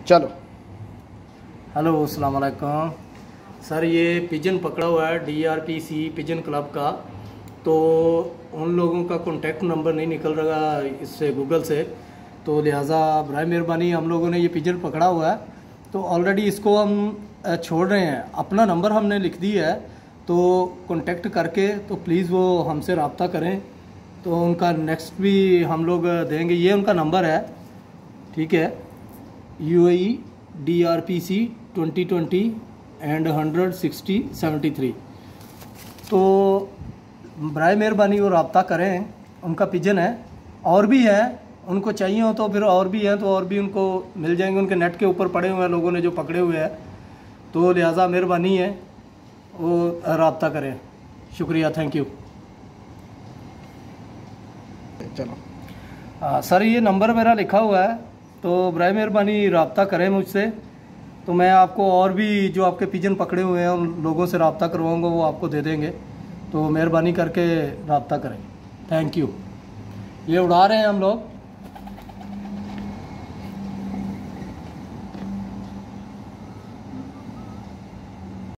चलो। हेलो अस्सलाम वालेकुम सर, ये पिजन पकड़ा हुआ है DRPC पिजन क्लब का। तो उन लोगों का कॉन्टैक्ट नंबर नहीं निकल रहा इससे गूगल से, तो लिहाजा बराए मेहरबानी हम लोगों ने ये पिजन पकड़ा हुआ है। तो ऑलरेडी इसको हम छोड़ रहे हैं, अपना नंबर हमने लिख दिया है, तो कॉन्टैक्ट करके तो प्लीज़ वो हमसे रब्ता करें। तो उनका नेक्स्ट भी हम लोग देंगे, ये उनका नंबर है, ठीक है। UAE DRPC 2020 and 16073। तो बराए मेहरबानी वो रब्ता करें, उनका पिजन है। और भी है, उनको चाहिए हो तो फिर और भी हैं, तो और भी उनको मिल जाएंगे। उनके नेट के ऊपर पड़े हुए हैं लोगों ने जो पकड़े हुए हैं, तो लिहाजा मेहरबानी है वो रब्ता करें। शुक्रिया, थैंक यू। चलो सर, ये नंबर मेरा लिखा हुआ है, तो बराए मेहरबानी रब्ता करें मुझसे। तो मैं आपको और भी जो आपके पिजन पकड़े हुए हैं उन लोगों से रब्ता करवाऊँगा, वो आपको दे देंगे। तो मेहरबानी करके रब्ता करें, थैंक यू। ये उड़ा रहे हैं हम लोग।